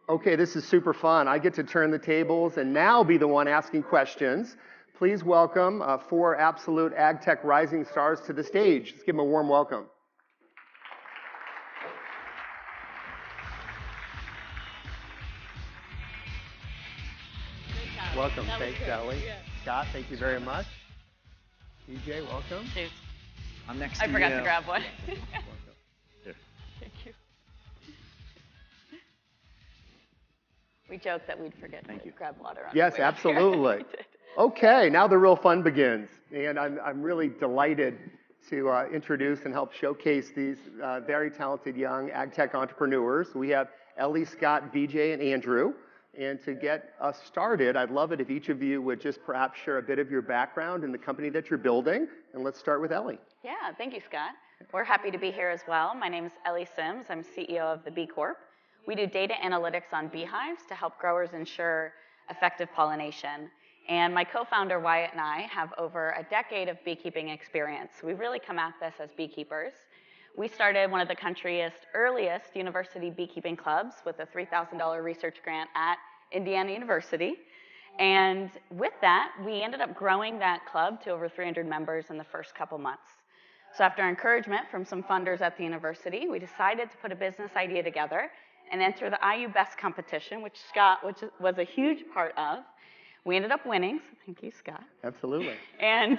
Okay, this is super fun. I get to turn the tables and now be the one asking questions. Please welcome 4 absolute AgTech Rising Stars to the stage. Let's give them a warm welcome. Welcome. Thanks, Ellie. Yeah. Scott, thank you very much. DJ, welcome. Shoot. I'm next to you. I forgot to grab one. Welcome. Here. Thank you. We joked that we'd forget to grab water on Yes, absolutely. Okay, now the real fun begins. And I'm really delighted to introduce and help showcase these very talented young AgTech entrepreneurs. We have Ellie, Scott, VJ, and Andrew. And to get us started, I'd love it if each of you would just perhaps share a bit of your background in the company that you're building. And let's start with Ellie. Yeah, thank you, Scott. We're happy to be here as well. My name is Ellie Symes. I'm CEO of the Bee Corp. We do data analytics on beehives to help growers ensure effective pollination. And my co-founder, Wyatt, and I have over a decade of beekeeping experience. We've really come at this as beekeepers. We started one of the country's earliest university beekeeping clubs with a $3,000 research grant at Indiana University. And with that, we ended up growing that club to over 300 members in the first couple months. So after encouragement from some funders at the university, we decided to put a business idea together and enter the IU Best competition, which Scott was a huge part of. We ended up winning, so thank you, Scott. Absolutely. And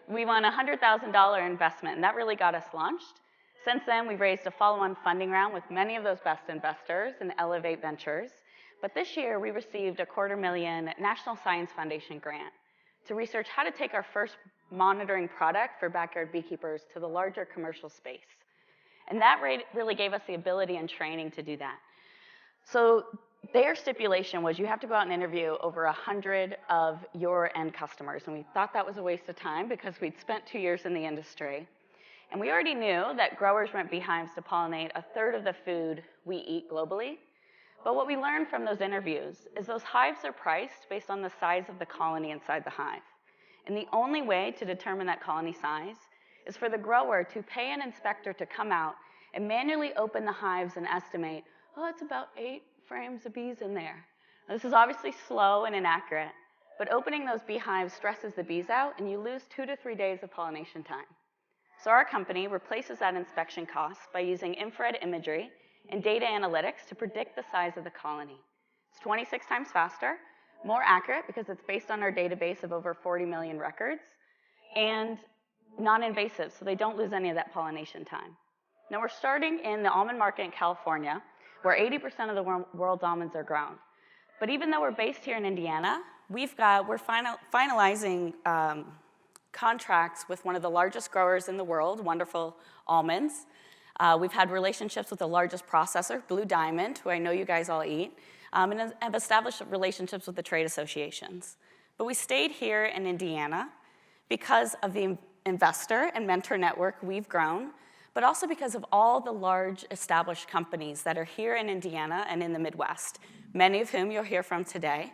we won a $100,000 investment, and that really got us launched. Since then, we've raised a follow-on funding round with many of those best investors in Elevate Ventures. But this year, we received a $250,000 National Science Foundation grant to research how to take our first monitoring product for backyard beekeepers to the larger commercial space. And that really gave us the ability and training to do that. So their stipulation was you have to go out and interview over 100 of your end customers. And we thought that was a waste of time because we'd spent 2 years in the industry. And we already knew that growers rent beehives to pollinate a third of the food we eat globally. But what we learned from those interviews is those hives are priced based on the size of the colony inside the hive. And the only way to determine that colony size is for the grower to pay an inspector to come out and manually open the hives and estimate, oh, it's about 8 frames of bees in there. Now, this is obviously slow and inaccurate, but opening those beehives stresses the bees out and you lose 2 to 3 days of pollination time. So our company replaces that inspection cost by using infrared imagery and data analytics to predict the size of the colony. It's 26 times faster, more accurate because it's based on our database of over 40 million records, and non-invasive, so they don't lose any of that pollination time. Now we're starting in the almond market in California, where 80% of the world's almonds are grown. But even though we're based here in Indiana, we're finalizing contracts with one of the largest growers in the world, Wonderful Almonds. We've had relationships with the largest processor, Blue Diamond, who I know you guys all eat, and have established relationships with the trade associations. But we stayed here in Indiana because of the investor and mentor network we've grown, but also because of all the large established companies that are here in Indiana and in the Midwest, many of whom you'll hear from today.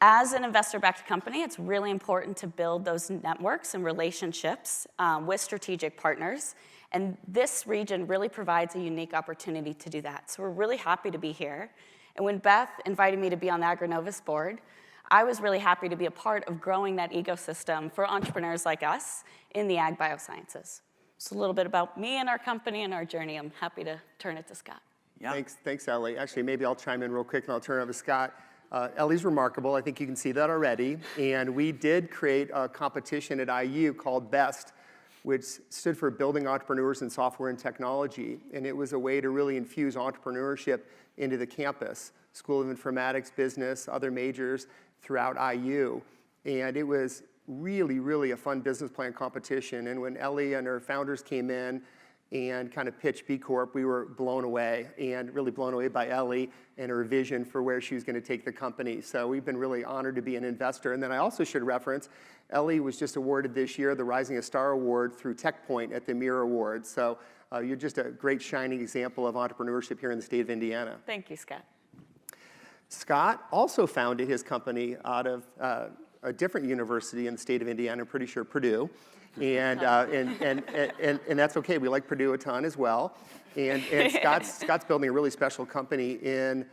As an investor-backed company, it's really important to build those networks and relationships with strategic partners, and this region really provides a unique opportunity to do that. So we're really happy to be here. And when Beth invited me to be on the AgriNovus board, I was really happy to be a part of growing that ecosystem for entrepreneurs like us in the ag biosciences. So a little bit about me and our company and our journey. I'm happy to turn it to Scott. Yeah. Thanks, Ellie. Actually, maybe I'll chime in real quick and I'll turn it over to Scott. Ellie's remarkable. I think you can see that already. And we did create a competition at IU called BEST, which stood for Building Entrepreneurs in Software and Technology. And it was a way to really infuse entrepreneurship into the campus, School of Informatics, business, other majors throughout IU. And it was really, really a fun business plan competition. And when Ellie and her founders came in and kind of pitched Bee Corp, we were blown away, and really blown away by Ellie and her vision for where she was going to take the company. So we've been really honored to be an investor. And then I also should reference, Ellie was just awarded this year the Rising Star Award through TechPoint at the Mirror Awards. So you're just a great shining example of entrepreneurship here in the state of Indiana. Thank you, Scott. Scott also founded his company out of a different university in the state of Indiana, I'm pretty sure Purdue. And that's okay. We like Purdue a ton as well. And Scott's building a really special company in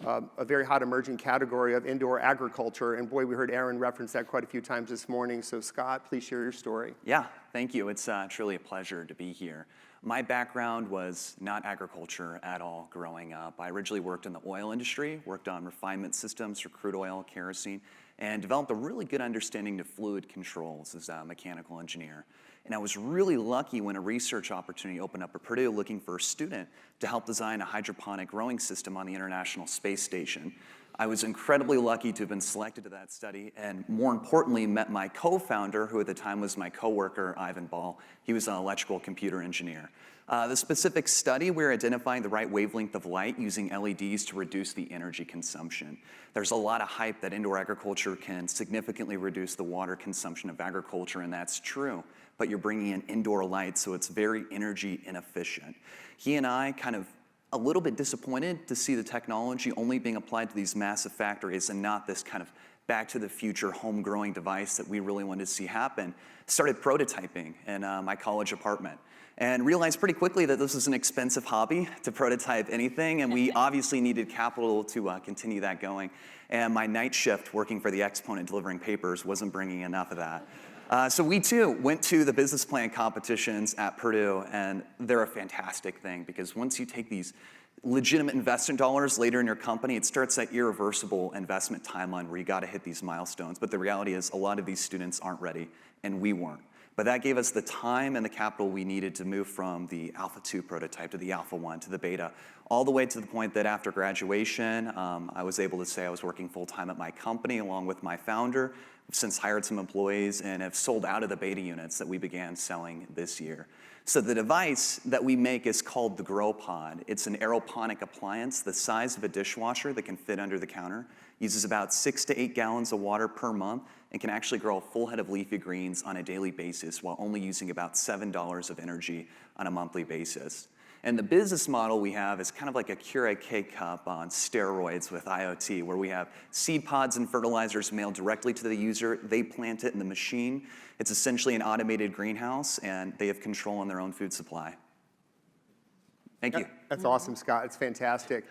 a very hot emerging category of indoor agriculture. And boy, we heard Aaron reference that quite a few times this morning. So Scott, please share your story. Yeah, thank you. It's truly a pleasure to be here. My background was not agriculture at all growing up. I originally worked in the oil industry, worked on refinement systems for crude oil, kerosene, and developed a really good understanding of fluid controls as a mechanical engineer. And I was really lucky when a research opportunity opened up at Purdue looking for a student to help design a hydroponic growing system on the International Space Station. I was incredibly lucky to have been selected to that study, and more importantly, met my co-founder, who at the time was my coworker, Ivan Ball. He was an electrical computer engineer. The specific study, we're identifying the right wavelength of light using LEDs to reduce the energy consumption. There's a lot of hype that indoor agriculture can significantly reduce the water consumption of agriculture, and that's true. But you're bringing in indoor light, so it's very energy inefficient. He and I kind of a little bit disappointed to see the technology only being applied to these massive factories and not this kind of back to the future home growing device that we really wanted to see happen. Started prototyping in my college apartment and realized pretty quickly that this was an expensive hobby to prototype anything, and we obviously needed capital to continue that going. And my night shift working for the Exponent delivering papers wasn't bringing enough of that. So we too went to the business plan competitions at Purdue, and they're a fantastic thing because once you take these legitimate investment dollars later in your company, it starts that irreversible investment timeline where you got to hit these milestones. But the reality is a lot of these students aren't ready, and we weren't. But that gave us the time and the capital we needed to move from the Alpha 2 prototype to the Alpha 1 to the Beta, all the way to the point that after graduation, I was able to say I was working full-time at my company along with my founder. We've since hired some employees and have sold out of the Beta units that we began selling this year. So the device that we make is called the Grow Pod. It's an aeroponic appliance the size of a dishwasher that can fit under the counter, uses about 6 to 8 gallons of water per month, and can actually grow a full head of leafy greens on a daily basis while only using about $7 of energy on a monthly basis. And the business model we have is kind of like a Keurig K-Cup on steroids with IoT, where we have seed pods and fertilizers mailed directly to the user. They plant it in the machine. It's essentially an automated greenhouse, and they have control on their own food supply. Thank you. That's awesome, Scott. It's fantastic.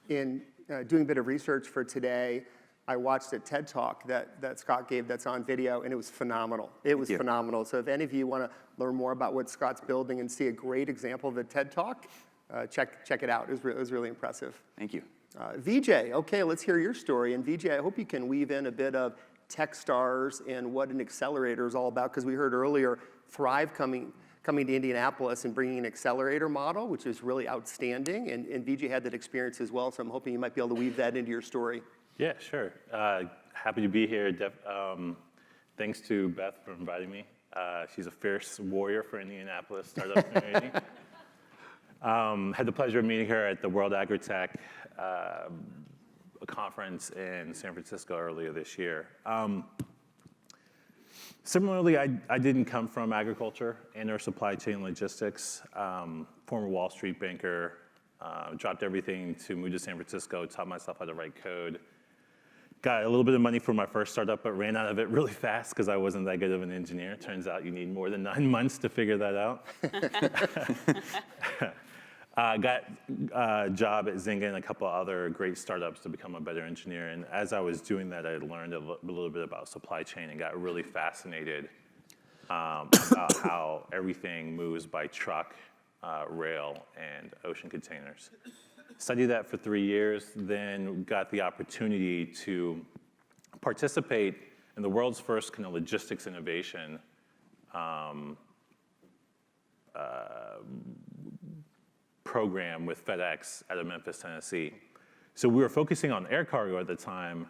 In doing a bit of research for today, I watched a TED Talk that Scott gave that's on video, and it was phenomenal. It was phenomenal. So if any of you want to learn more about what Scott's building and see a great example of the TED Talk, check it out. It was really impressive. Thank you. VJ, okay, let's hear your story. And VJ, I hope you can weave in a bit of Techstars and what an accelerator is all about, because we heard earlier Thrive coming to Indianapolis and bringing an accelerator model, which is really outstanding. And VJ had that experience as well, so I'm hoping you might be able to weave that into your story. Yeah, sure. Happy to be here. Thanks to Beth for inviting me. She's a fierce warrior for Indianapolis startup community. Had the pleasure of meeting her at the World AgriTech conference in San Francisco earlier this year. Similarly, I didn't come from agriculture and or supply chain logistics. Former Wall Street banker, dropped everything to move to San Francisco, taught myself how to write code. Got a little bit of money for my first startup, but ran out of it really fast because I wasn't that good of an engineer. Turns out you need more than 9 months to figure that out. Got a job at Zynga and a couple other great startups to become a better engineer. And as I was doing that, I learned a little bit about supply chain and got really fascinated about how everything moves by truck, rail, and ocean containers. Studied that for 3 years, then got the opportunity to participate in the world's first kind of logistics innovation program with FedEx out of Memphis, Tennessee. So we were focusing on air cargo at the time,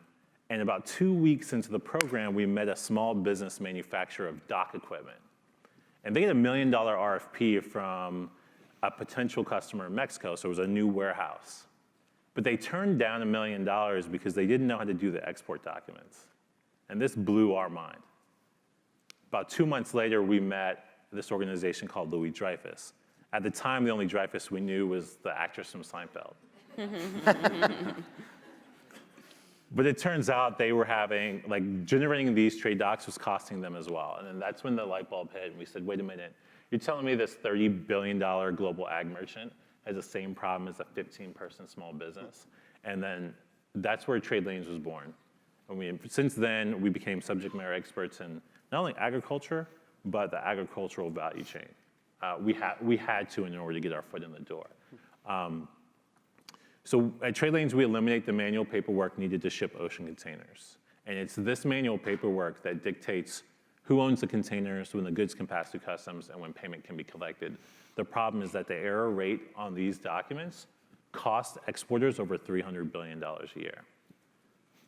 and about 2 weeks into the program, we met a small business manufacturer of dock equipment. And they had $1 million RFP from a potential customer in Mexico, so it was a new warehouse. But they turned down $1 million because they didn't know how to do the export documents. And this blew our mind. About 2 months later, we met this organization called Louis Dreyfus. At the time, the only Dreyfus we knew was the actress from Seinfeld. But it turns out they were having, generating these trade docs was costing them as well. And then that's when the light bulb hit, and we said, wait a minute, you're telling me this $30 billion global ag merchant has the same problem as a 15-person small business? And then that's where Trade Lanes was born. Since then, we became subject matter experts in not only agriculture, but the agricultural value chain. We had to in order to get our foot in the door. So at Trade Lanes, we eliminate the manual paperwork needed to ship ocean containers. And it's this manual paperwork that dictates who owns the containers, when the goods can pass through customs, and when payment can be collected. The problem is that the error rate on these documents costs exporters over $300 billion a year.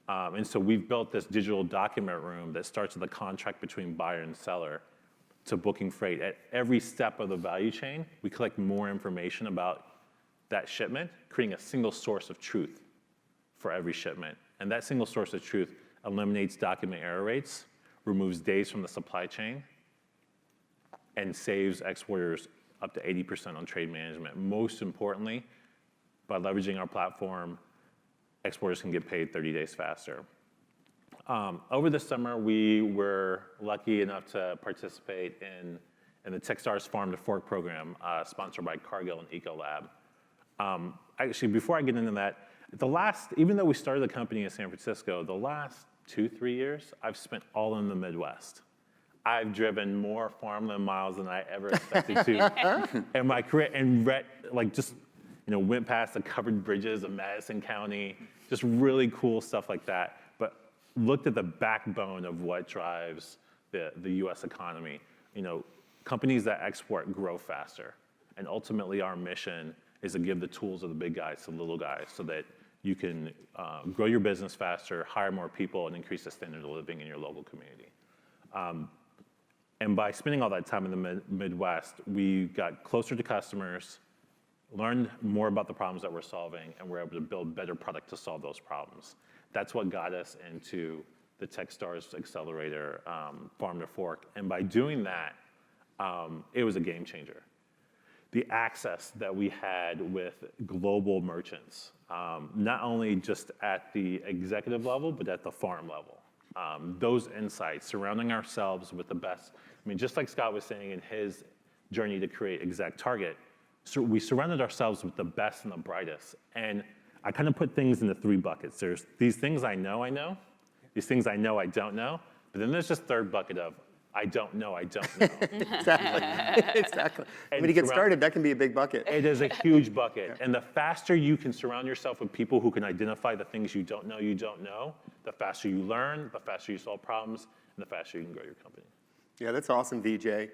And so we've built this digital document room that starts with the contract between buyer and seller to booking freight. At every step of the value chain, we collect more information about that shipment, creating a single source of truth for every shipment. And that single source of truth eliminates document error rates, removes days from the supply chain, and saves exporters up to 80% on trade management. Most importantly, by leveraging our platform, exporters can get paid 30 days faster. Over the summer, we were lucky enough to participate in the Techstars Farm to Fork program, sponsored by Cargill and Ecolab. Actually, before I get into that, even though we started the company in San Francisco, the last 2-3 years, I've spent all in the Midwest. I've driven more farmland miles than I ever expected to in my career, and went past the covered bridges of Madison County, just really cool stuff like that. But looked at the backbone of what drives the U.S. economy. Companies that export grow faster, and ultimately our mission is to give the tools of the big guys to the little guys, so that you can grow your business faster, hire more people, and increase the standard of living in your local community. And by spending all that time in the Midwest, we got closer to customers, learned more about the problems that we're solving, and we're able to build better product to solve those problems. That's what got us into the Techstars Accelerator Farm to Fork. And by doing that, it was a game changer. The access that we had with global merchants, not only just at the executive level, but at the farm level. Those insights, surrounding ourselves with the best. Just like Scott was saying in his journey to create ExactTarget, so we surrounded ourselves with the best and the brightest. And I kind of put things into 3 buckets. There's these things I know, these things I don't know, but then there's this third bucket of I don't know. Exactly. When you get started, that can be a big bucket. It is a huge bucket. Yeah. And the faster you can surround yourself with people who can identify the things you don't know, the faster you learn, the faster you solve problems, and the faster you can grow your company. Yeah, that's awesome, VJ.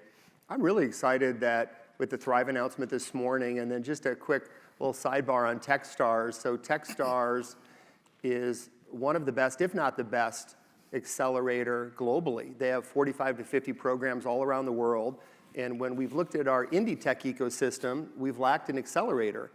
I'm really excited that with the Thrive announcement this morning, and then just a quick little sidebar on Techstars. So Techstars is one of the best, if not the best, accelerator globally. They have 45 to 50 programs all around the world. And when we've looked at our indie tech ecosystem, we've lacked an accelerator.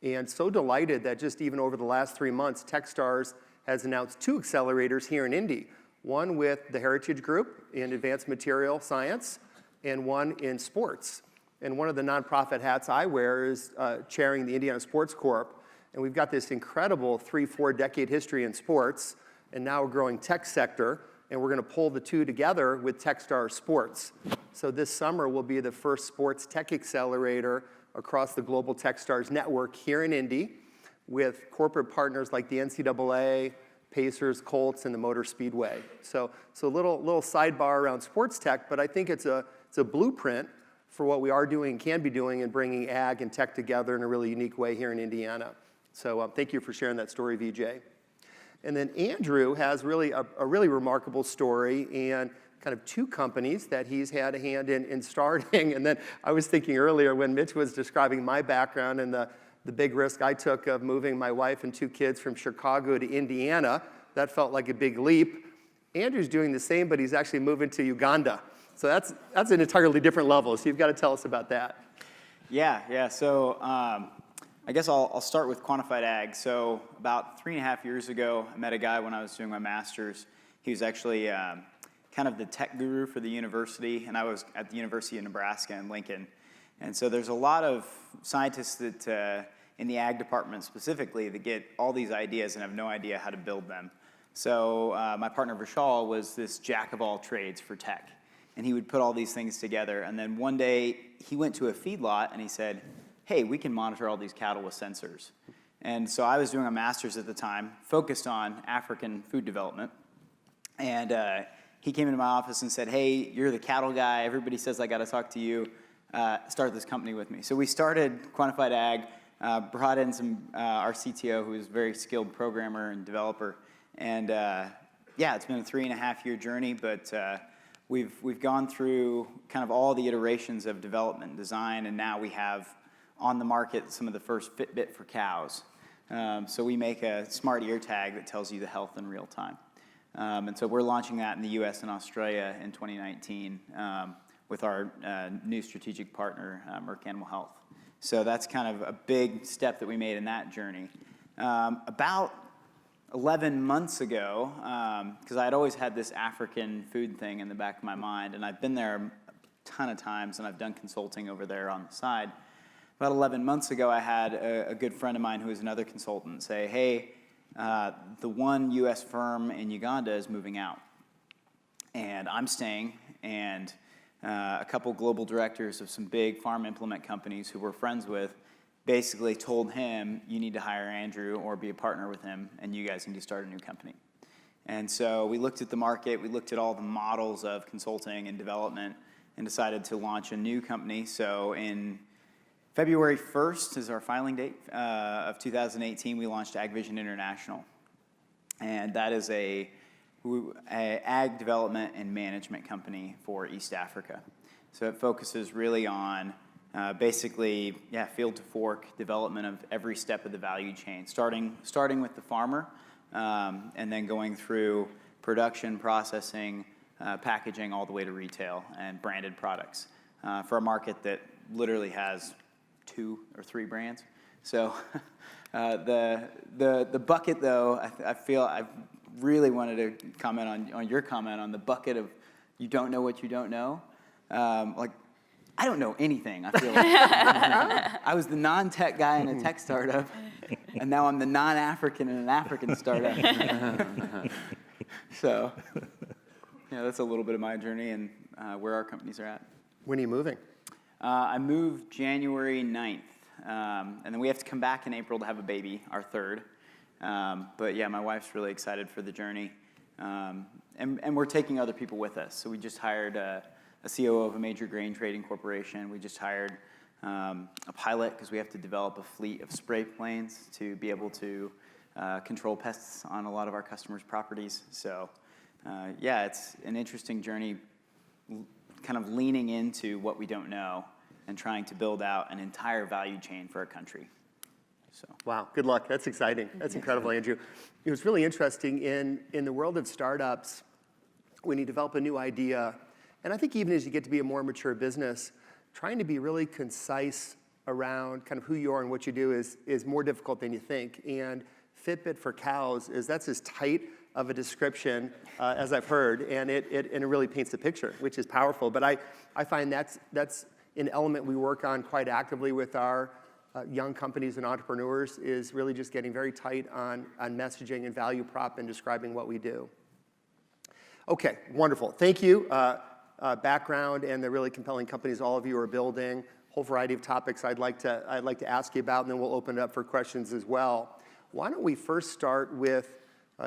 And so delighted that just even over the last 3 months, Techstars has announced 2 accelerators here in Indy. One with the Heritage Group in advanced material science, and one in sports. And one of the nonprofit hats I wear is chairing the Indiana Sports Corp. And we've got this incredible 3-4 decade history in sports, and now a growing tech sector, and we're going to pull the 2 together with Techstars Sports. So this summer will be the first sports tech accelerator across the global Techstars network here in Indy, with corporate partners like the NCAA, Pacers, Colts, and the Motor Speedway. So a little sidebar around sports tech, but I think it's a blueprint for what we are doing and can be doing in bringing ag and tech together in a really unique way here in Indiana. So thank you for sharing that story, VJ. And then Andrew has really a really remarkable story and kind of 2 companies that he's had a hand in starting. And then I was thinking earlier when Mitch was describing my background and the big risk I took of moving my wife and 2 kids from Chicago to Indiana, that felt like a big leap. Andrew's doing the same, but he's actually moving to Uganda. So that's an entirely different level. So you've got to tell us about that. Yeah. So I guess I'll start with quantified ag. So about 3.5 years ago, I met a guy when I was doing my master's. He was actually kind of the tech guru for the university, and I was at the University of Nebraska in Lincoln. And so there's a lot of scientists that in the ag department specifically that get all these ideas and have no idea how to build them. So my partner Vishal was this jack of all trades for tech, and he would put all these things together. And then one day he went to a feedlot and he said, hey, we can monitor all these cattle with sensors. And so I was doing a master's at the time, focused on African food development. And he came into my office and said, hey, you're the cattle guy. Everybody says I got to talk to you. Start this company with me. So we started Quantified Ag, brought in our CTO, who is a very skilled programmer and developer. And yeah, it's been a 3.5-year journey, but we've gone through kind of all the iterations of development and design, and now we have on the market some of the first Fitbit for cows. So we make a smart ear tag that tells you the health in real time. And so we're launching that in the US and Australia in 2019 with our new strategic partner, Merck Animal Health. So that's kind of a big step that we made in that journey. About 11 months ago, because I had always had this African food thing in the back of my mind, and I've been there a ton of times, and I've done consulting over there on the side. About 11 months ago, I had a good friend of mine who is another consultant say, hey, the one US firm in Uganda is moving out, and I'm staying, and a couple global directors of some big farm implement companies who we're friends with basically told him, you need to hire Andrew or be a partner with him, and you guys need to start a new company. And so we looked at the market, we looked at all the models of consulting and development, and decided to launch a new company. So in February 1st is our filing date of 2018, we launched AgVision International. And that is a ag development and management company for East Africa. So it focuses really on basically, field to fork development of every step of the value chain, starting with the farmer, and then going through production, processing, packaging, all the way to retail and branded products for a market that literally has 2 or 3 brands. So the bucket, though, I feel I really wanted to comment on your comment on the bucket of you don't know what you don't know. Like, I don't know anything, I feel like. I was the non-tech guy in a tech startup, and now I'm the non-African in an African startup. So, yeah, that's a little bit of my journey and where our companies are at. When are you moving? I moved January 9th, and then we have to come back in April to have a baby, our third. But yeah, my wife's really excited for the journey. And we're taking other people with us. So we just hired a COO of a major grain trading corporation. We just hired a pilot because we have to develop a fleet of spray planes to be able to control pests on a lot of our customers' properties. So yeah, it's an interesting journey, kind of leaning into what we don't know and trying to build out an entire value chain for our country. So. Wow, good luck. That's exciting. That's incredible, Andrew. It was really interesting in the world of startups, when you develop a new idea, and I think even as you get to be a more mature business, trying to be really concise around kind of who you are and what you do is more difficult than you think. And Fitbit for cows that's as tight of a description as I've heard, and it really paints the picture, which is powerful. But I find that's an element we work on quite actively with our young companies and entrepreneurs, is really just getting very tight on messaging and value prop and describing what we do. Okay, wonderful. Thank you. Background and the really compelling companies all of you are building. Whole variety of topics I'd like to ask you about, and then we'll open it up for questions as well. Why don't we first start with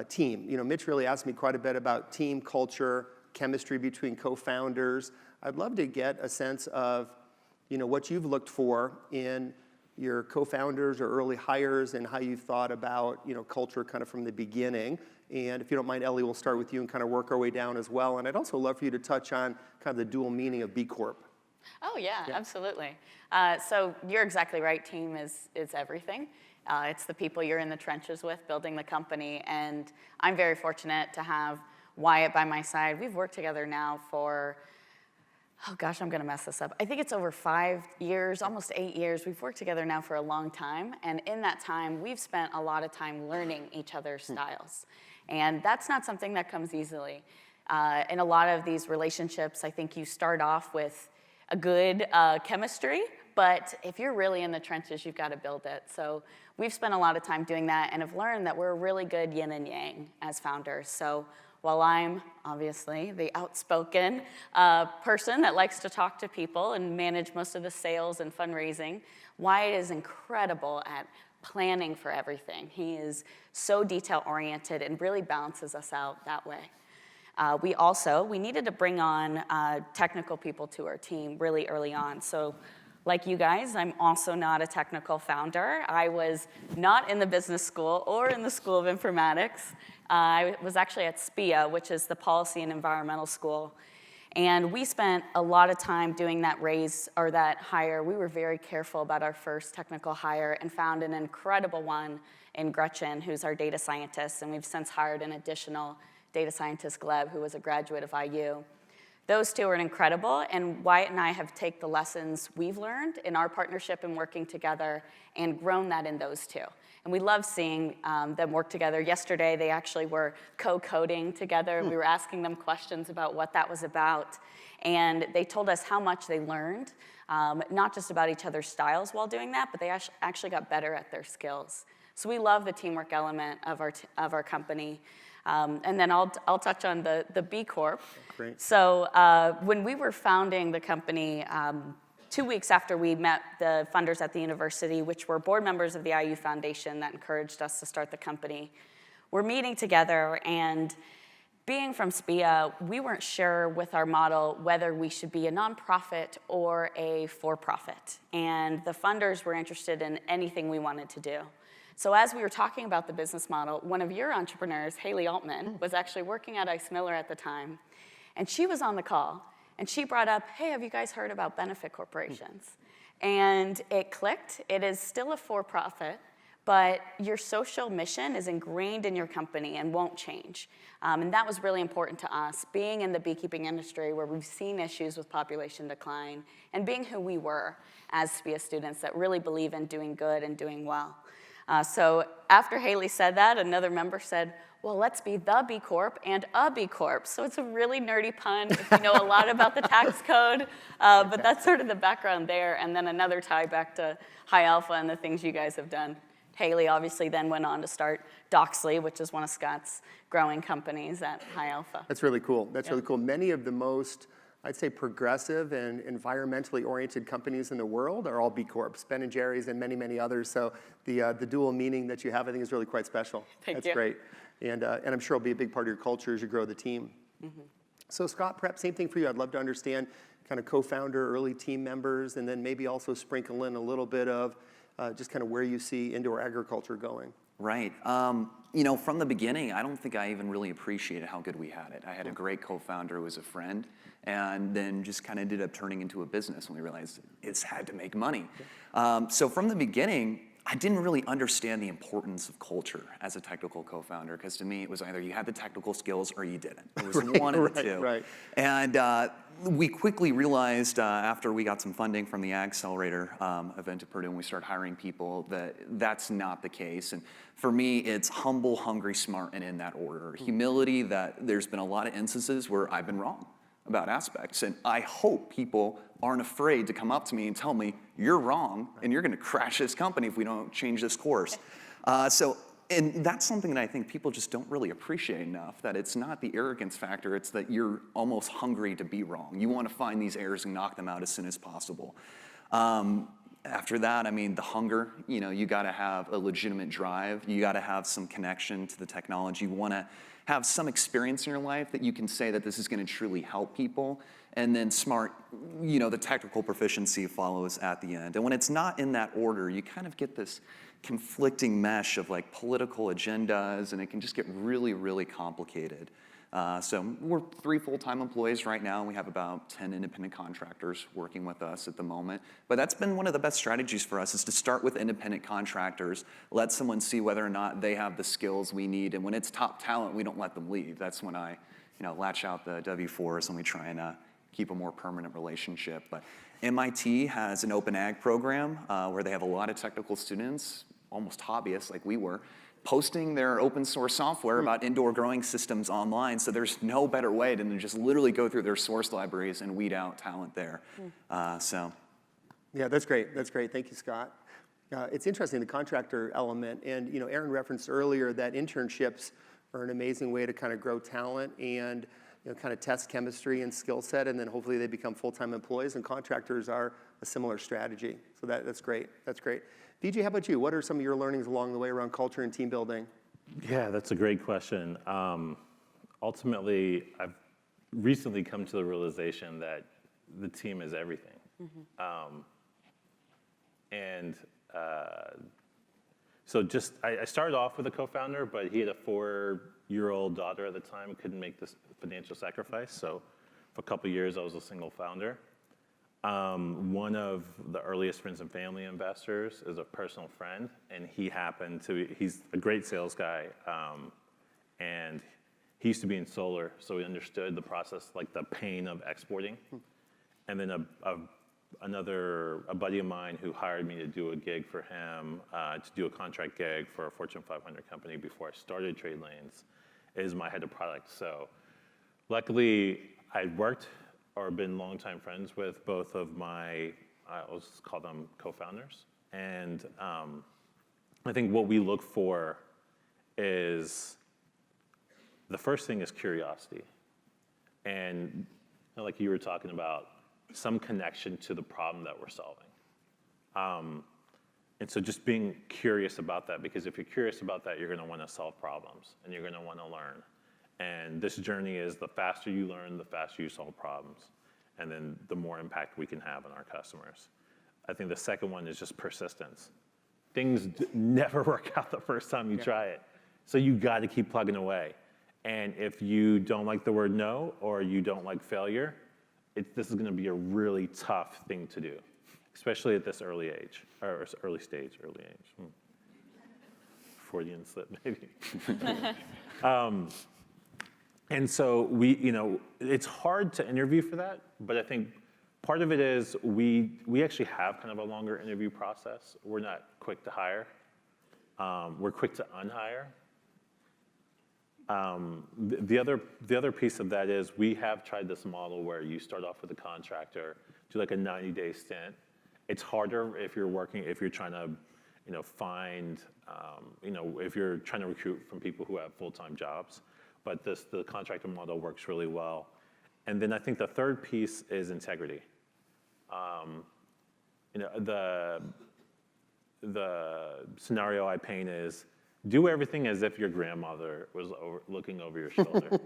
team? You know, Mitch really asked me quite a bit about team culture, chemistry between co-founders. I'd love to get a sense of, you know, what you've looked for in your co-founders or early hires and how you thought about, you know, culture kind of from the beginning. And if you don't mind, Ellie, we'll start with you and kind of work our way down as well. And I'd also love for you to touch on kind of the dual meaning of Bee Corp. Oh, yeah. Absolutely. So you're exactly right. Team is everything. It's the people you're in the trenches with building the company. And I'm very fortunate to have Wyatt by my side. We've worked together now for, oh gosh, I'm going to mess this up. I think it's over 5 years, almost 8 years. We've worked together now for a long time. And in that time, we've spent a lot of time learning each other's styles. And that's not something that comes easily. In a lot of these relationships, I think you start off with a good chemistry, but if you're really in the trenches, you've got to build it. So we've spent a lot of time doing that and have learned that we're a really good yin and yang as founders. So while I'm obviously the outspoken person that likes to talk to people and manage most of the sales and fundraising, Wyatt is incredible at planning for everything. He is so detail-oriented and really balances us out that way. We needed to bring on technical people to our team really early on. So like you guys, I'm also not a technical founder. I was not in the business school or in the School of Informatics. I was actually at SBIR, which is the Policy and Environmental School. And we spent a lot of time doing that that hire. We were very careful about our first technical hire and found an incredible one in Gretchen, who's our data scientist. And we've since hired an additional data scientist, Gleb, who was a graduate of IU. Those two are incredible, and Wyatt and I have taken the lessons we've learned in our partnership and working together and grown that in those two. And we love seeing them work together. Yesterday, they actually were co-coding together. We were asking them questions about what that was about, and they told us how much they learned, not just about each other's styles while doing that, but they actually got better at their skills. So we love the teamwork element of our company. And then I'll touch on the Bee Corp. Great. So when we were founding the company, 2 weeks after we met the funders at the university, which were board members of the IU Foundation that encouraged us to start the company, we're meeting together, and being from SBIR, we weren't sure with our model whether we should be a nonprofit or a for-profit. And the funders were interested in anything we wanted to do. So as we were talking about the business model, one of your entrepreneurs, Haley Altman, was actually working at Ice Miller at the time. And she was on the call, and she brought up, hey, have you guys heard about benefit corporations? And it clicked. It is still a for-profit, but your social mission is ingrained in your company and won't change. And that was really important to us, being in the beekeeping industry where we've seen issues with population decline, and being who we were as SBIR students that really believe in doing good and doing well. So after Haley said that, another member said, well, let's be the B Corp and a B Corp. So it's a really nerdy pun if you know a lot about the tax code, but that's sort of the background there. And then another tie back to High Alpha and the things you guys have done. Haley obviously then went on to start Doxley, which is one of Scott's growing companies at High Alpha. That's really cool. That's really cool. Many of the most, I'd say, progressive and environmentally oriented companies in the world are all B Corps, Ben & Jerry's and many, many others. So the dual meaning that you have, I think, is really quite special. Thank you. That's great. And I'm sure it'll be a big part of your culture as you grow the team. Mm-hmm. So Scott, perhaps same thing for you. I'd love to understand kind of co-founder, early team members, and then maybe also sprinkle in a little bit of just kind of where you see indoor agriculture going. Right. You know, from the beginning, I don't think I even really appreciated how good we had it. I had a great co-founder who was a friend, and then just kind of ended up turning into a business when we realized it's had to make money. So from the beginning, I didn't really understand the importance of culture as a technical co-founder, because to me, it was either you had the technical skills or you didn't. It was one of the two. Right. And we quickly realized after we got some funding from the Accelerator event at Purdue and we started hiring people that that's not the case. And for me, it's humble, hungry, smart, and in that order. Humility, that there's been a lot of instances where I've been wrong about aspects. And I hope people aren't afraid to come up to me and tell me, you're wrong, and you're gonna crash this company if we don't change this course. And that's something that I think people just don't really appreciate enough, that it's not the arrogance factor, it's that you're almost hungry to be wrong. You wanna find these errors and knock them out as soon as possible. After that, I mean, the hunger, you know, you gotta have a legitimate drive, you gotta have some connection to the technology, you wanna have some experience in your life that you can say that this is gonna truly help people, and then smart, you know, the technical proficiency follows at the end. And when it's not in that order, you kind of get this conflicting mesh of like political agendas, and it can just get really, really complicated. So we're 3 full-time employees right now, and we have about 10 independent contractors working with us at the moment. But that's been one of the best strategies for us, is to start with independent contractors, let someone see whether or not they have the skills we need, and when it's top talent, we don't let them leave. That's when I, you know, latch out the W-4s and we try and keep a more permanent relationship. But MIT has an open ag program where they have a lot of technical students, almost hobbyists like we were, posting their open source software about indoor growing systems online. So there's no better way than to just literally go through their source libraries and weed out talent there. Yeah, that's great. That's great. Thank you, Scott. It's interesting, the contractor element. And, you know, Aaron referenced earlier that internships are an amazing way to kind of grow talent and, you know, kind of test chemistry and skill set, and then hopefully they become full-time employees, and contractors are a similar strategy. So that's great. That's great. VJ, how about you? What are some of your learnings along the way around culture and team building? Yeah, that's a great question. Ultimately, I've recently come to the realization that the team is everything. So I started off with a co-founder, but he had a 4-year-old daughter at the time who couldn't make this financial sacrifice. So for a couple of years, I was a single founder. One of the earliest friends and family investors is a personal friend, and he's a great sales guy, and he used to be in solar, so he understood the process, like the pain of exporting. And then a buddy of mine who hired me to do a gig for him, to do a contract gig for a Fortune 500 company before I started Trade Lanes, is my head of product. So luckily, I'd worked or been longtime friends with both of my, I'll just call them co-founders. And I think what we look for is, the first thing is curiosity. And like you were talking about, some connection to the problem that we're solving. And so just being curious about that, because if you're curious about that, you're gonna wanna solve problems and you're gonna wanna learn. And this journey is, the faster you learn, the faster you solve problems. And then the more impact we can have on our customers. I think the second one is just persistence. Things never work out the first time you try it. So you gotta keep plugging away. And if you don't like the word no, or you don't like failure, this is gonna be a really tough thing to do, especially at this early age. Freudian slip, maybe. And so it's hard to interview for that, but I think part of it is we actually have kind of a longer interview process. We're not quick to hire. We're quick to unhire. The other piece of that is we have tried this model where you start off with a contractor, do like a 90-day stint. It's harder if you're trying to, find, if you're trying to recruit from people who have full-time jobs. But the contractor model works really well. And then I think the third piece is integrity. The scenario I paint is, do everything as if your grandmother was looking over your shoulder.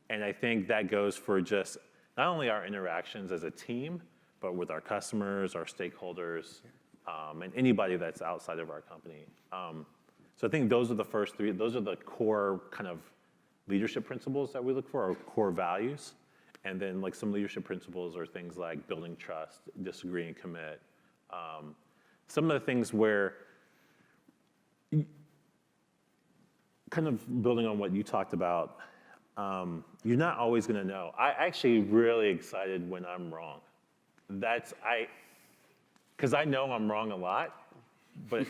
And I think that goes for just not only our interactions as a team, but with our customers, our stakeholders, and anybody that's outside of our company. So I think those are the first three. Those are the core kind of leadership principles that we look for, our core values. And then like some leadership principles are things like building trust, disagree and commit. Some of the things where, kind of building on what you talked about, you're not always gonna know. I actually really excited when I'm wrong. Because I know I'm wrong a lot, but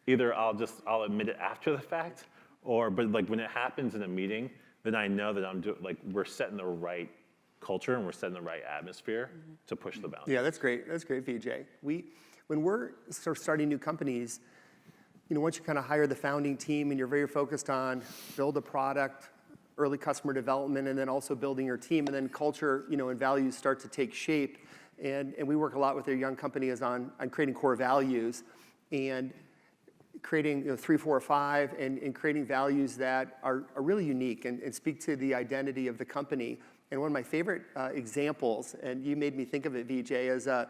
either I'll admit it after the fact, but like when it happens in a meeting, then I know that we're setting the right culture and we're setting the right atmosphere to push the boundaries. Yeah, that's great. That's great, VJ. When we're starting new companies, once you kind of hire the founding team and you're very focused on build a product, early customer development, and then also building your team, and then culture, and values start to take shape. And we work a lot with our young companies on creating core values and creating 3, 4, or 5, and creating values that are really unique and speak to the identity of the company. And one of my favorite examples, and you made me think of it, VJ, is a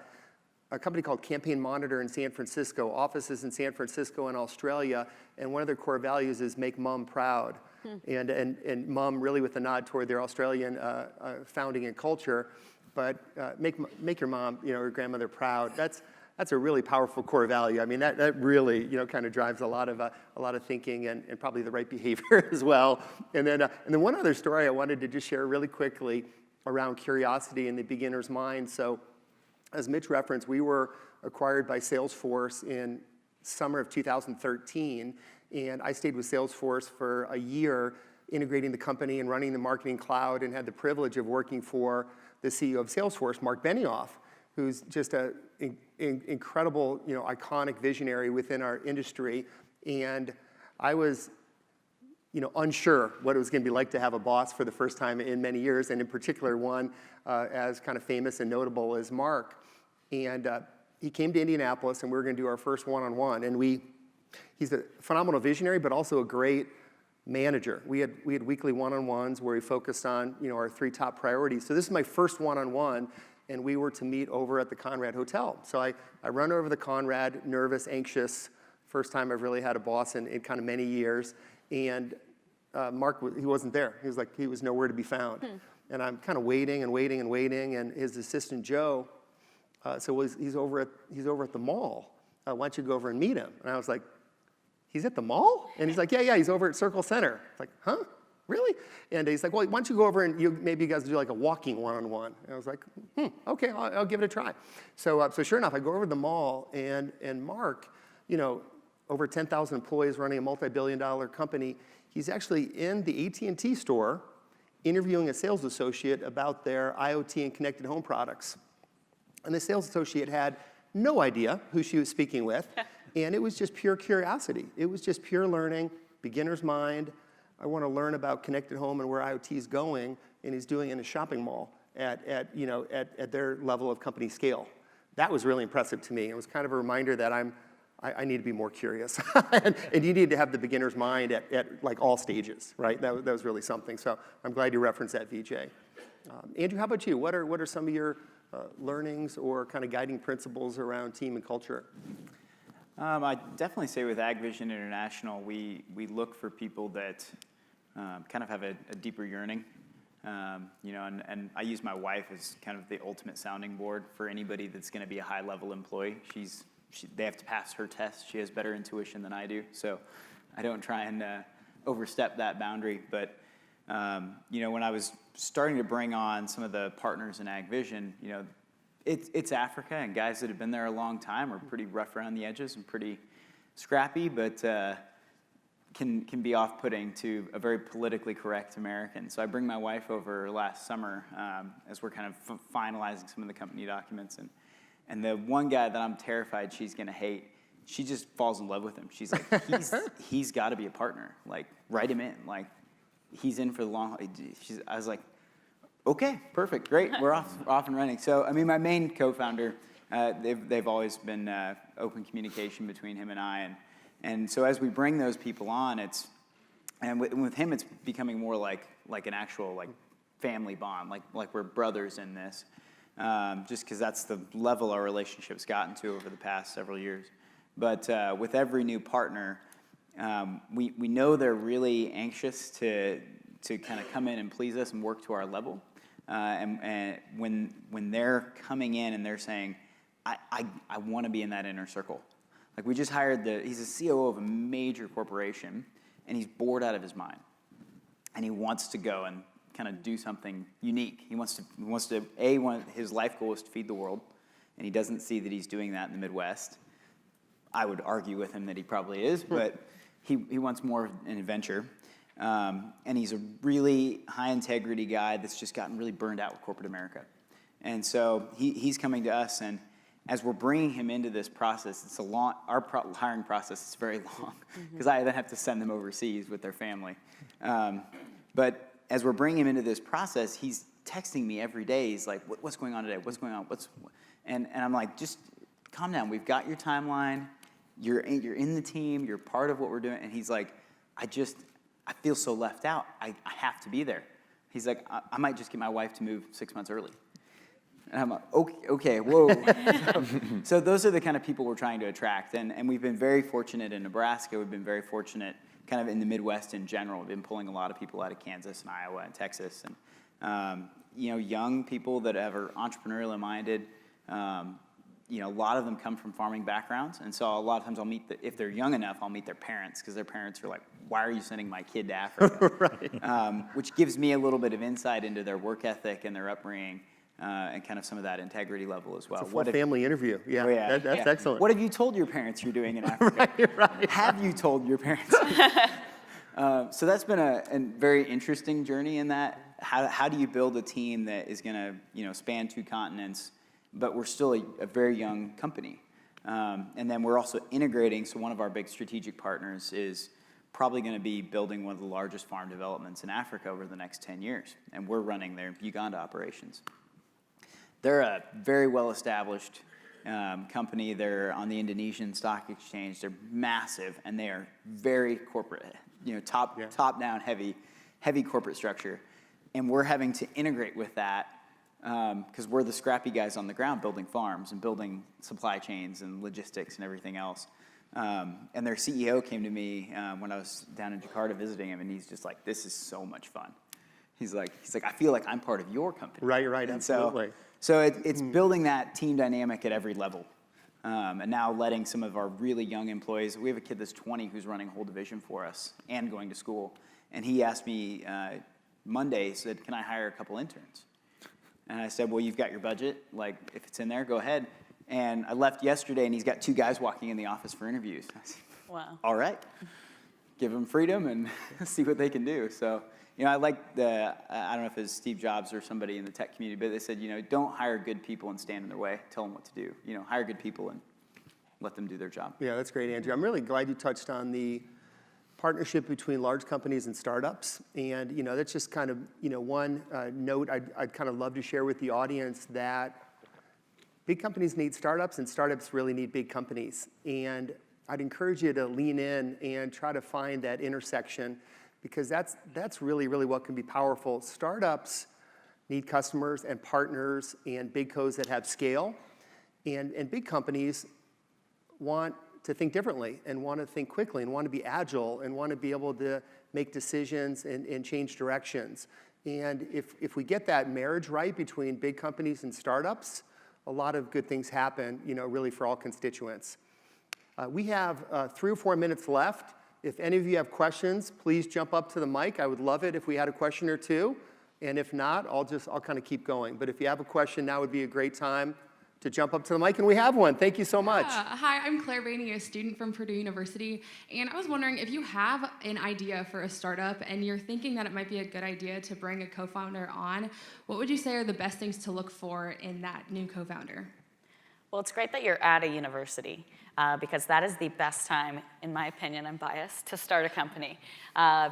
company called Campaign Monitor in San Francisco, offices in San Francisco and Australia, and one of their core values is make mom proud. And mom really with a nod toward their Australian founding and culture, but make your mom, or grandmother proud. That's a really powerful core value. I mean, that really, kind of drives a lot of thinking and probably the right behavior as well. And then one other story I wanted to just share really quickly around curiosity in the beginner's mind. So, as Mitch referenced, we were acquired by Salesforce in summer of 2013, and I stayed with Salesforce for a year, integrating the company and running the marketing cloud, and had the privilege of working for the CEO of Salesforce, Mark Benioff, who's just an incredible, iconic visionary within our industry. And I was, unsure what it was going to be like to have a boss for the first time in many years, and in particular one as kind of famous and notable as Mark. And he came to Indianapolis, and we were going to do our first one-on-one. And he's a phenomenal visionary, but also a great manager. We had weekly one-on-ones where we focused on our 3 top priorities. So this is my first one-on-one, and we were to meet over at the Conrad Hotel. So I run over the Conrad, nervous, anxious. First time I've really had a boss in kind of many years. And Mark, he wasn't there. He was nowhere to be found. And I'm kind of waiting and waiting and waiting. And his assistant, Joe, he's over at the mall. Why don't you go over and meet him? And I was like, he's at the mall? And he's like, yeah, he's over at Circle Center. It's like, huh? Really? And he's like, well, why don't you go over and maybe you guys do like a walking one-on-one? And I was like, okay, I'll give it a try. So sure enough, I go over to the mall, and Mark, over 10,000 employees running a multi-billion-dollar company, he's actually in the AT&T store interviewing a sales associate about their IoT and connected home products. And the sales associate had no idea who she was speaking with, and it was just pure curiosity. It was just pure learning, beginner's mind. I want to learn about connected home and where IoT is going, and he's doing it in a shopping mall at their level of company scale. That was really impressive to me. It was kind of a reminder that I need to be more curious, and you need to have the beginner's mind at like all stages, right? That was really something. So I'm glad you referenced that, VJ. Andrew, how about you? What are some of your learnings or kind of guiding principles around team and culture? I definitely say with AgVision International, we look for people that kind of have a deeper yearning, and I use my wife as kind of the ultimate sounding board for anybody that's going to be a high-level employee. They have to pass her test. She has better intuition than I do, so I don't try and overstep that boundary. But when I was starting to bring on some of the partners in AgVision, it's Africa, and guys that have been there a long time are pretty rough around the edges and pretty scrappy, but can be off-putting to a very politically correct American. So I bring my wife over last summer as we're kind of finalizing some of the company documents, and the one guy that I'm terrified she's going to hate, she just falls in love with him. She's like, he's got to be a partner. Like, write him in. Like, he's in for the long haul. I was like, okay, perfect, great, we're off and running. So, I mean, my main co-founder, they've always been open communication between him and I, and so as we bring those people on, with him, it's becoming more like an actual family bond, like we're brothers in this, just because that's the level our relationship's gotten to over the past several years. But with every new partner, we know they're really anxious to kind of come in and please us and work to our level. And when they're coming in and they're saying, I want to be in that inner circle. Like, we just hired he's a COO of a major corporation, and he's bored out of his mind. And he wants to go and kind of do something unique. He wants to his life goal is to feed the world, and he doesn't see that he's doing that in the Midwest. I would argue with him that he probably is, but he wants more of an adventure. And he's a really high-integrity guy that's just gotten really burned out with corporate America. And so he's coming to us, and as we're bringing him into this process, it's a long. Our hiring process is very long, because I then have to send them overseas with their family. But as we're bringing him into this process, he's texting me every day. He's like, what's going on today? What's going on? And I'm like, just calm down. We've got your timeline. You're in the team. You're part of what we're doing. And he's like, I feel so left out. I have to be there. He's like, I might just get my wife to move 6 months early. And I'm like, okay, whoa. So those are the kind of people we're trying to attract. And we've been very fortunate in Nebraska. We've been very fortunate kind of in the Midwest in general. We've been pulling a lot of people out of Kansas and Iowa and Texas. And, young people that are entrepreneurially minded. A lot of them come from farming backgrounds. And so a lot of times if they're young enough, I'll meet their parents, because their parents are like, why are you sending my kid to Africa? Right. Which gives me a little bit of insight into their work ethic and their upbringing. And kind of some of that integrity level as well. It's a full family interview. Yeah, that's excellent. What have you told your parents you're doing in Africa? Right. Have you told your parents? So that's been a very interesting journey in that. How do you build a team that is going to span 2 continents, but we're still a very young company? And then we're also integrating. So one of our big strategic partners is probably going to be building one of the largest farm developments in Africa over the next 10 years. And we're running their Uganda operations. They're a very well-established company. They're on the Indonesian stock exchange. They're massive, and they are very corporate, top down, heavy corporate structure. And we're having to integrate with that because we're the scrappy guys on the ground building farms and building supply chains and logistics and everything else. And their CEO came to me when I was down in Jakarta visiting him, and he's just like, "This is so much fun." He's like, I feel like I'm part of your company. Right, and absolutely. So it's building that team dynamic at every level. And now letting some of our really young employees, we have a kid that's 20 who's running a whole division for us and going to school. And he asked me Monday, he said, "Can I hire a couple interns?" And I said, "Well, you've got your budget. Like, if it's in there, go ahead." And I left yesterday, and he's got 2 guys walking in the office for interviews. I said, Wow. All right. Give them freedom and see what they can do. So, I like I don't know if it was Steve Jobs or somebody in the tech community, but they said, don't hire good people and stand in their way. Tell them what to do. Hire good people and let them do their job. Yeah, that's great, Andrew. I'm really glad you touched on the partnership between large companies and startups. And, that's just kind of, one note I'd kind of love to share with the audience, that big companies need startups and startups really need big companies. And I'd encourage you to lean in and try to find that intersection, because that's really, really what can be powerful. Startups need customers and partners and big cos that have scale. And big companies want to think differently and want to think quickly and want to be agile and want to be able to make decisions and change directions. And if we get that marriage right between big companies and startups, a lot of good things happen, really for all constituents. We have 3 or 4 minutes left. If any of you have questions, please jump up to the mic. I would love it if we had a question or two. And if not, I'll kind of keep going. But if you have a question, now would be a great time to jump up to the mic, and we have one. Thank you so much. Hi, I'm Claire Bainey, a student from Purdue University, and I was wondering if you have an idea for a startup and you're thinking that it might be a good idea to bring a co-founder on, what would you say are the best things to look for in that new co-founder? Well, it's great that you're at a university because that is the best time, in my opinion, I'm biased, to start a company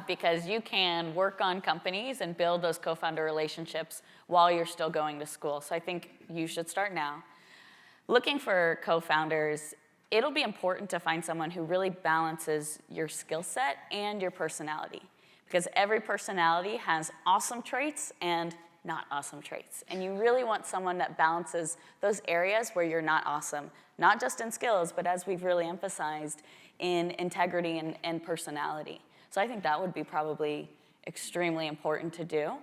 because you can work on companies and build those co-founder relationships while you're still going to school. So I think you should start now. Looking for co-founders, it'll be important to find someone who really balances your skill set and your personality, because every personality has awesome traits and not awesome traits. And you really want someone that balances those areas where you're not awesome, not just in skills, but as we've really emphasized, in integrity and personality. So I think that would be probably extremely important to do.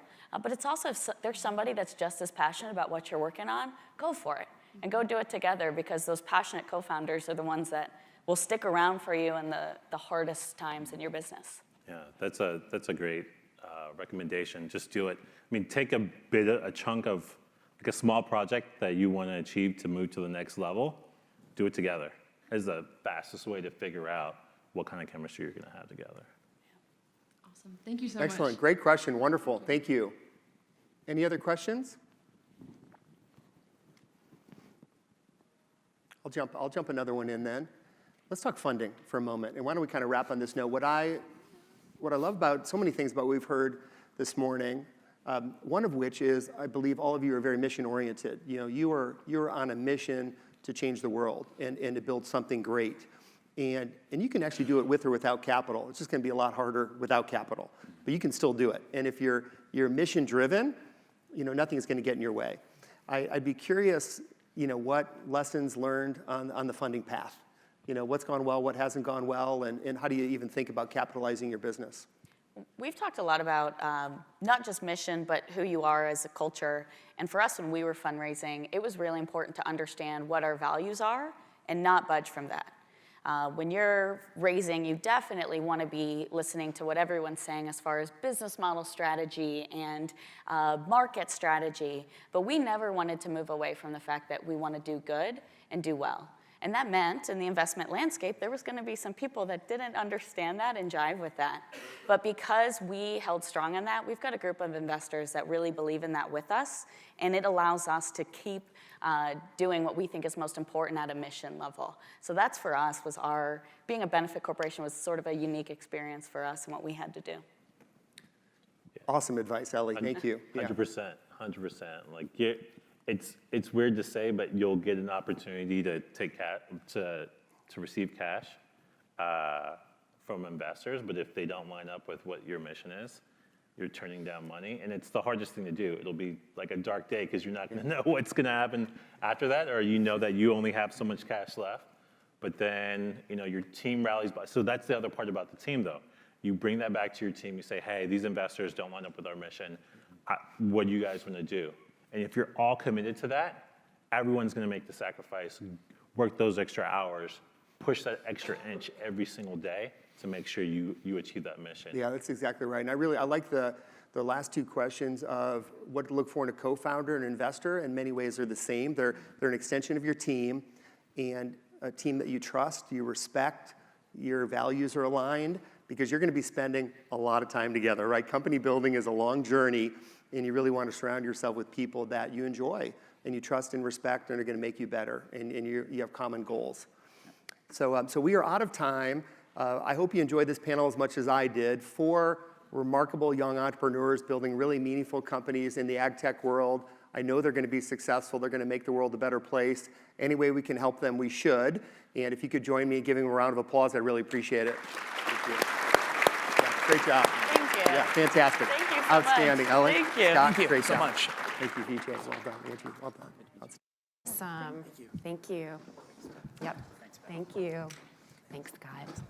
But it's also, if there's somebody that's just as passionate about what you're working on, go for it. And go do it together, because those passionate co-founders are the ones that will stick around for you in the hardest times in your business. Yeah, that's a great recommendation. Just do it. I mean, take a chunk of like a small project that you want to achieve to move to the next level. Do it together. It's the fastest way to figure out what kind of chemistry you're going to have together. Awesome. Thank you so much. Excellent. Great question. Wonderful. Thank you. Any other questions? I'll jump another one in then. Let's talk funding for a moment. And why don't we kind of wrap on this note? What I love about so many things about what we've heard this morning, one of which is I believe all of you are very mission oriented. You're on a mission to change the world and to build something great. And you can actually do it with or without capital. It's just going to be a lot harder without capital, but you can still do it. And if you're mission driven, nothing is going to get in your way. I'd be curious, what lessons learned on the funding path? What's gone well, what hasn't gone well, and how do you even think about capitalizing your business? We've talked a lot about not just mission, but who you are as a culture. And for us, when we were fundraising, it was really important to understand what our values are and not budge from that. When you're raising, you definitely want to be listening to what everyone's saying as far as business model strategy and market strategy. But we never wanted to move away from the fact that we want to do good and do well. And that meant in the investment landscape, there was going to be some people that didn't understand that and jive with that. But because we held strong on that, we've got a group of investors that really believe in that with us. And it allows us to keep doing what we think is most important at a mission level. So that's for us, being a benefit corporation was sort of a unique experience for us and what we had to do. Awesome advice, Ellie. Thank you. 100%. Like it's weird to say, but you'll get an opportunity to take to receive cash from investors. But if they don't line up with what your mission is, you're turning down money, and it's the hardest thing to do. It'll be like a dark day because you're not going to know what's going to happen after that, or you know that you only have so much cash left. But then your team rallies by. So that's the other part about the team, though. You bring that back to your team. You say, hey, these investors don't line up with our mission. What do you guys want to do? And if you're all committed to that, everyone's going to make the sacrifice, work those extra hours, push that extra inch every single day to make sure you achieve that mission. Yeah, that's exactly right. And I like the last two questions of what to look for in a co-founder and investor. In many ways, they're the same. They're an extension of your team, and a team that you trust, you respect, your values are aligned, because you're going to be spending a lot of time together, right? Company building is a long journey, and you really want to surround yourself with people that you enjoy and you trust and respect and are going to make you better, and you have common goals. So we are out of time. I hope you enjoyed this panel as much as I did. 4 remarkable young entrepreneurs building really meaningful companies in the ag tech world. I know they're going to be successful. They're going to make the world a better place. Any way we can help them, we should. And if you could join me in giving them a round of applause, I'd really appreciate it. Thank you. Yeah, great job. Thank you. Yeah, fantastic. Thank you so Outstanding. much. Ellie, Thank you. Scott, Thank you great so job. much. Thank you, VJ. Well done, Angie. Well done. Awesome. Thank you. Yep. Thank you. Thanks, guys.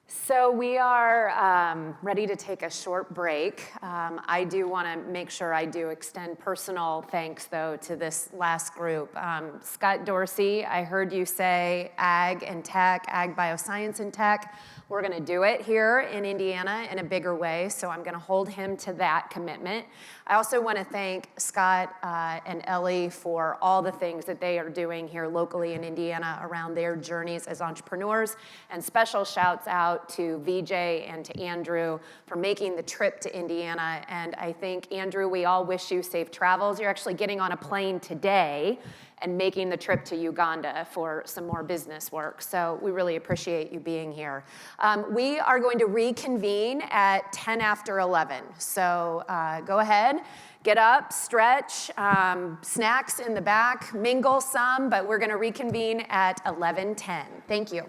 So we are ready to take a short break. I do want to make sure I do extend personal thanks, though, to this last group. Scott Dorsey, I heard you say ag and tech, Agbioscience and tech. We're going to do it here in Indiana in a bigger way, so I'm going to hold him to that commitment. I also want to thank Scott and Ellie for all the things that they are doing here locally in Indiana around their journeys as entrepreneurs, and special shouts out to VJ and to Andrew for making the trip to Indiana. And I think, Andrew, we all wish you safe travels. You're actually getting on a plane today and making the trip to Uganda for some more business work. So we really appreciate you being here. We are going to reconvene at 10 after 11. So go ahead, get up, stretch, snacks in the back, mingle some, but we're gonna reconvene at 11:10. Thank you.